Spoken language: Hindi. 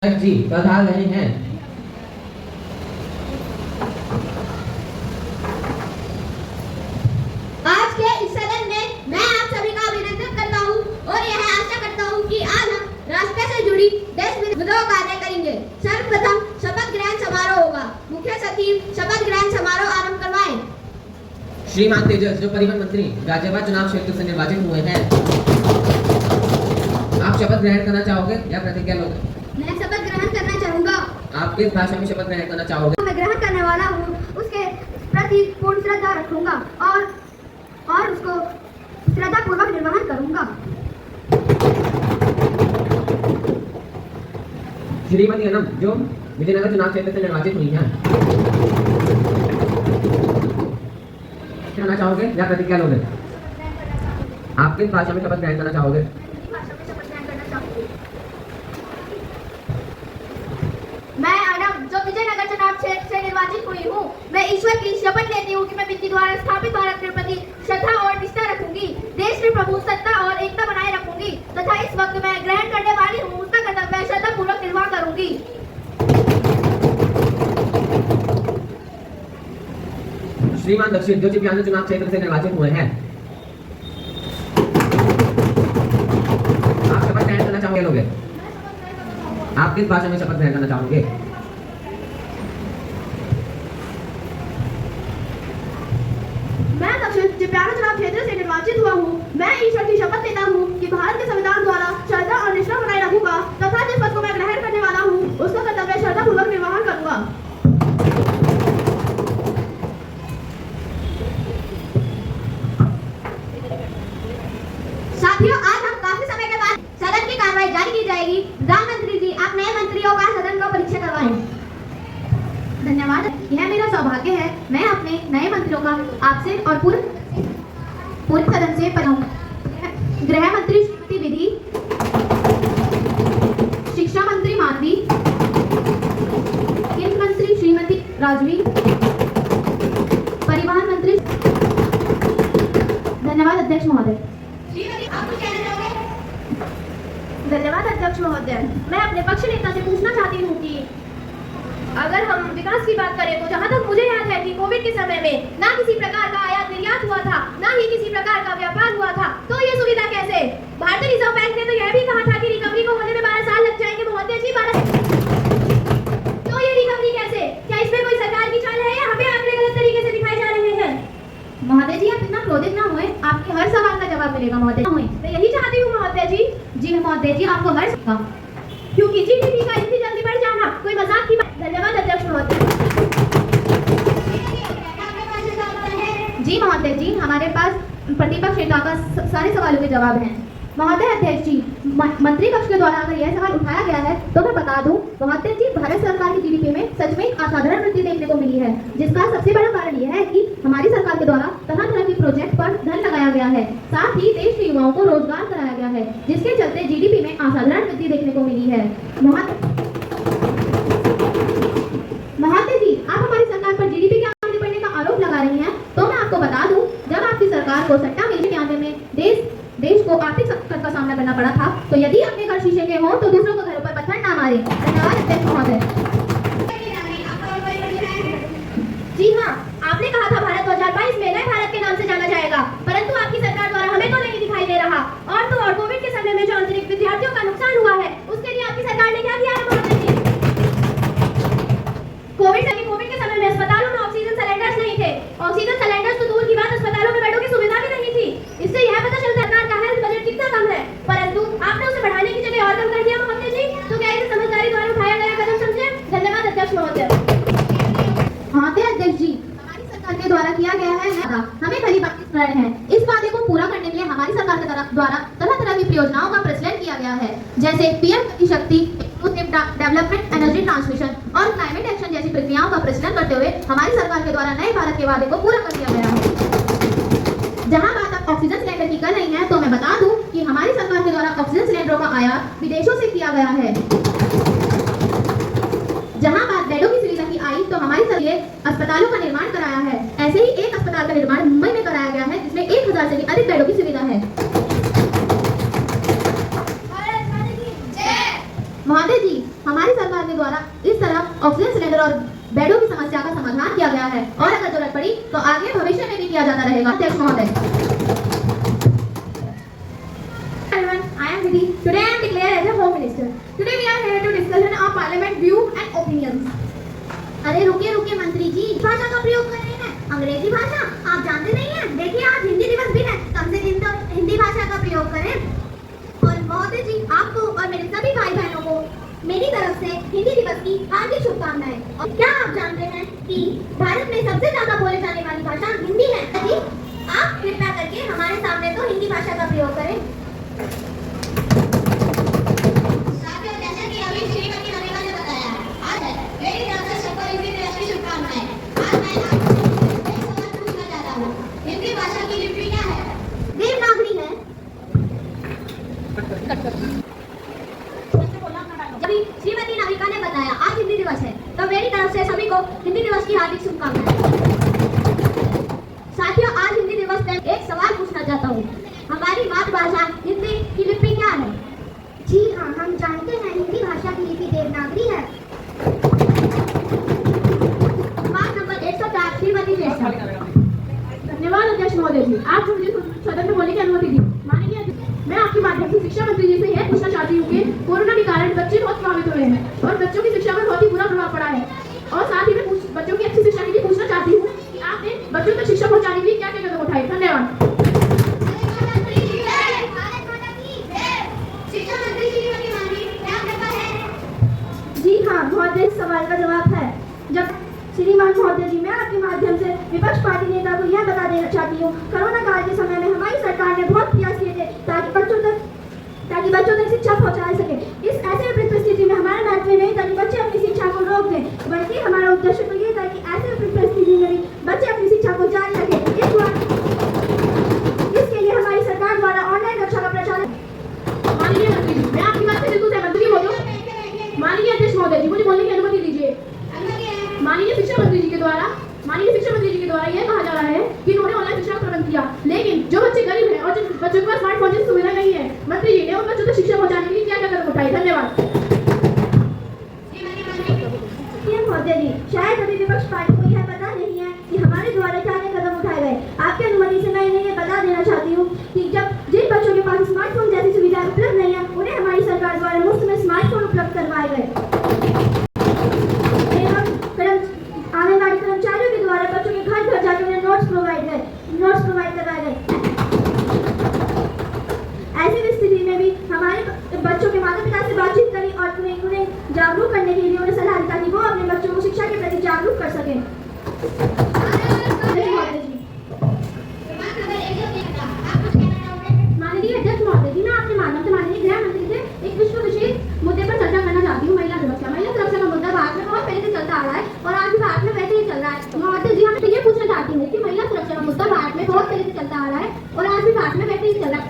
जी पधार रहे हैं। आज के इस सदन में मैं आप सभी का अभिनंदन करता हूं और यह आशा करता हूं कि आज हम राष्ट्र से जुड़ी देश विरोधी कार्य करेंगे। सर्वप्रथम शपथ ग्रहण समारोह होगा। मुख्य सचिव शपथ ग्रहण समारोह आरंभ करवाएं। श्रीमान तेजस जो परिवहन मंत्री गाजियाबाद चुनाव क्षेत्र से निर्वाचित हुए हैं, आप शपथ ग्रहण करना चाहोगे या प्रतिज्ञा लोगे? मैं शपथ ग्रहण करना चाहूंगा। आप किस भाषा में शपथ ग्रहण करना चाहोगे? मैं ग्रहण करने वाला हूँ उसके प्रति पूर्ण श्रद्धा रखूंगा और उसको श्रद्धा पूर्वक निर्वहन करूंगा। श्रीमती अनम जो विजयनगर चुनाव क्षेत्र से निर्वाचित हुई हैं, करना चाहोगे या प्रतिज्ञा लोगे? आप किस भाषा में शपथ ग्रहण करना चाहोगे? मैं अनम जो विजयनगर चुनाव क्षेत्र से निर्वाचित हुई हूँ, मैं ईश्वर की शपथ लेती हूँ कि मैं विधि द्वारा स्थापित भारत के प्रति श्रद्धा और निष्ठा रखूंगी, देश में प्रभु सत्ता और एकता बनाए रखूंगी तथा इस वक्त मैं ग्रहण करने वाली हूँ उसका कर्तव्य श्रद्धा पूर्वक निर्वाह करूंगी। श्रीमान दक्षिण जो चिपियान चुनाव क्षेत्र से निर्वाचित हुए हैं, आप शपथ ग्रहण करना चाहोगे लोगे? आप किस भाषा में शपथ ग्रहण करना चाहोगे? मैं दक्षिण चिपियान चुनाव क्षेत्र से निर्वाचित हुआ हूँ। मैं ईश्वर की शपथ लेता हूँ कि भारत के संविधान द्वारा श्रद्धा और निष्ठा बनाए रखूंगा तथा जिस पद को मैं ग्रहण करने वाला हूँ उसका कर्तव्य श्रद्धा पूर्वक निर्वहन करूंगा। साथियों, आज हम काफी समय के बाद सदन की कार्रवाई जारी की जाएगी। राम मंत्री जी, आप नए मंत्रियों का सदन को परीक्षा करवाएं। धन्यवाद। यह मेरा सौभाग्य है मैं अपने नए मंत्रियों का आपसे और पूर्व सदन से गृह मंत्री श्रीमती विधि, शिक्षा मंत्री मानवी, केंद्र मंत्री श्रीमती राजवी, परिवहन मंत्री। धन्यवाद अध्यक्ष महोदय। धन्यवाद अध्यक्ष महोदय। मैं अपने पक्ष नेता से पूछना चाहती हूँ कि अगर हम विकास की बात करें तो जहाँ तक मुझे याद है कि कोविड के समय में ना किसी प्रकार का आयात निर्यात हुआ था, ना ही किसी प्रकार का व्यापार हुआ था, तो ये सुविधा कैसे? भारतीय रिजर्व बैंक ने तो यह भी कहा था कि रिकवरी को होने में 12 साल लग जाएंगे। महोदय जी 12, तो ये रिकवरी कैसे? क्या इसमें कोई सरकार की चाल है या हमें आंकड़े गलत तरीके से दिखाए जा रहे हैं? महोदय जी आप इतना क्रोधित ना होए, आपके हर सवाल का जवाब मिलेगा महोदय। मैं यही चाहती हूँ महोदय जी। जी महोदय जी आपको हर क्योंकि जीडीपी का इतनी जल्दी बढ़ जाना कोई मजाक की बात। धन्यवाद अध्यक्ष महोदय। जी महोदय जी हमारे पास प्रतिपक्ष नेता का सारे सवालों के जवाब हैं। महोदय अध्यक्ष जी, मंत्री पक्ष के द्वारा अगर यह सवाल उठाया गया है तो मैं बता दूं महोदय जी, भारत सरकार की जीडीपी में सच में असाधारण वृद्धि देखने को मिली है, जिसका सबसे बड़ा कारण यह है कि हमारी सरकार के द्वारा तरह तरह के प्रोजेक्ट पर धन लगाया गया है, साथ ही देश के युवाओं को रोजगार कराया गया है, जिसके चलते जीडीपी में असाधारण वृद्धि देखने को मिली है। महोदय जी आप हमारी सरकार पर जीडीपी के आगे बढ़ने का आरोप लगा रही हैं, तो मैं आपको बता दूं जब आपकी सरकार को सट्टा मिलने आने में देश को आर्थिक संकट का सामना करना पड़ा था, तो यदि अपने घर शीशे के हों तो दूसरों को घरों पर पत्थर ना मारें। धन्यवाद अध्यक्ष महोदय। जी हाँ, आपने कहा था भारत 2022 में नए भारत के नाम से जाना जाएगा, परंतु आपकी सरकार द्वारा हमें तो नहीं दिखाई दे रहा। और तो और कोविड के समय में जो आंतरिक विद्यार्थियों का नुकसान हुआ है उसके लिए आपकी सरकार ने क्या किया है महोदय जी? कोविड के समय में अस्पतालों में ऑक्सीजन सिलेंडर्स नहीं थे। ऑक्सीजन सिलेंडर्स तो दूर की बात, अस्पतालों में बेडों की सुविधा भी नहीं थी। इससे यह पता चलता है सरकार का हेल्थ बजट कितना कम है, परंतु आपने उसे बढ़ाने की जगह और कम कर दिया महोदय जी। तो क्या इसे समझदारी द्वारा उठाया गया कदम समझे? धन्यवाद अध्यक्ष महोदय। महोदय अध्यक्ष जी हमारी सरकार के द्वारा किया गया है हमें भली बात स्मरण है। इस वादे को पूरा करने के लिए हमारी सरकार के द्वारा तरह तरह की परियोजनाओं का प्रचलन किया गया है, जैसे पीएम गति शक्ति, डेवलपमेंट, एनर्जी ट्रांसमिशन और क्लाइमेट एक्शन जैसी प्रक्रियाओं का प्रचलन करते हुए हमारी सरकार के द्वारा नए भारत के वादे को पूरा कर दिया गया है। जहां बात अब ऑक्सीजन सिलेंडर की कर रही है तो मैं बता दूं कि हमारी सरकार के द्वारा ऑक्सीजन सिलेंडरों का आयात विदेशों से किया गया है। जहां बात बेडों की सुविधा की आई तो हमारी सरकार ने अस्पतालों का निर्माण कराया है। ऐसे ही एक अस्पताल का निर्माण मुंबई में कराया गया है जिसमें 1000 से भी अधिक बेडों की सुविधा है। महोदय जी हमारी समाधान किया गया है और अगर जरूरत पड़ी तो आगे भविष्य में भी किया जाता रहेगा। अध्यक्ष महोदय। Everyone, I am Vidhi. Today I am declared as a Home Minister. Today we are here to discuss on Parliament view and opinions. अरे रुकिए रुकिए मंत्री जी, भाषा का प्रयोग कर रहे हैं, अंग्रेजी भाषा आप जानते नहीं हैं। देखिए आज हिंदी दिवस भी है, कम से कम तो हिंदी भाषा का प्रयोग करें। और महोदय जी आपको और मेरे सभी भाई बहनों को मेरी तरफ से हिंदी दिवस की हार्दिक शुभकामनाएं। और क्या आप जानते हैं कि भारत में सबसे ज्यादा बोले जाने वाली भाषा हिंदी है? जी आप कृपया करके हमारे सामने तो हिंदी भाषा का प्रयोग करें। साथियों जैसा कि अभी श्रीमती नमिका ने बताया, आज है मेरी तरफ से सबको हिंदी दिवस की शुभकामनाएं। आज मैं आपसे एक सवाल पूछना चाहता हूँ, हिंदी भाषा की लिपि क्या है? देवनागरी है। जब श्रीमती नाविका ने बताया आज हिंदी दिवस है, तो मेरी तरफ से सभी को हिंदी दिवस की हार्दिक शुभकामनाएं। साथियों आज हिंदी दिवस पर एक सवाल पूछना चाहता हूँ, हमारी मातृभाषा हिंदी की लिपि क्या है? जी हाँ, हम जानते हैं हिंदी भाषा की लिपि देवनागरी है। बात नंबर 104 श्रीमती जैसा। धन्यवाद अध्यक्ष महोदय जी, आप मुझे सदन में बोलने की अनुमति दी। माननीय मैं आपके माध्यम से शिक्षा मंत्री जी से यह पूछना चाहती हूँ कि कोरोना के कारण बच्चे बहुत प्रभावित हुए हैं और बच्चों की शिक्षा पर बहुत ही बुरा प्रभाव पड़ा है। और साथ ही मैं बच्चों की अच्छी शिक्षा के लिए पूछना चाहती हूँ कि आपने बच्चों तक शिक्षा पहुँचाने के लिए क्या क्या कदम उठाए? धन्यवाद। जी हाँ महोदय, इस सवाल का जवाब है। जब श्रीमान महोदय जी, मैं आपके माध्यम से विपक्ष पार्टी नेता को यह बता देना चाहती हूँ, कोरोना काल के समय में हमारी सरकार ने बहुत प्रयास किए थे ताकि बच्चों तक शिक्षा पहुँचा सके। इस ऐसे परिस्थिति में हमारा दायित्व नहीं था कि बच्चे अपनी शिक्षा को रोक दें, बल्कि हमारा उद्देश्य तो ये था कि ऐसे परिस्थिति में भी बच्चे अपनी शिक्षा को जारी रखें। इसके लिए हमारी सरकार द्वारा ऑनलाइन कक्षा का प्रचार। माननीय मंत्री जी, मैं आपकी बात से बिल्कुल सहमत हूँ। माननीय अध्यक्ष महोदय जी, मुझे बोलने की अनुमति दीजिए। माननीय शिक्षा मंत्री जी के द्वारा यह कहा जा रहा है कि उन्होंने ऑनलाइन शिक्षा का प्रबंध किया, लेकिन जो बच्चे गरीब हैं और जिन बच्चों के पास स्मार्टफोन की सुविधा नहीं है, मंत्री जी ने उन बच्चों तक शिक्षा पहुंचाने के लिए क्या क्या कदम उठाए? धन्यवाद। महोदय जी, शायद अभी विपक्ष पार्टी को यह पता नहीं है कि हमारे द्वारा क्या क्या कदम उठाए गए। आपकी अनुमति से मैं इन्हें ये बता देना चाहती हूँ कि जिन बच्चों के पास स्मार्टफोन जैसी सुविधा उपलब्ध नहीं है, उन्हें हमारी सरकार द्वारा मुफ्त में स्मार्टफोन उपलब्ध करवाए गए। आंगनबाड़ी कर्मचारियों के द्वारा बच्चों के घर घर जाकर उन्हें नोट्स प्रोवाइड करवाए गए। ऐसी स्थिति में भी हमारे बच्चों के माता पिता से बातचीत करी और उन्हें जागरूक करने के लिए उन्हें सलाह दी ताकि वो अपने बच्चों को शिक्षा के प्रति जागरूक कर सकें। माननीय अध्यक्ष महोदय जी, मैं आपके माध्यम से माननीय गृह मंत्री से एक विश्व विशेष मुद्दे पर चर्चा करना चाहती हूँ, महिला सुरक्षा। महिला सुरक्षा का मुद्दा भारत में बहुत पहले से चलता आ रहा है और आज भी भारत में वैसे ही चल रहा है। महोदय जी, हम ये पूछना चाहती हूँ कि महिला सुरक्षा का मुद्दा भारत में बहुत पहले से चलता आ रहा है और आज भी भारत में वैसे ही चल रहा है।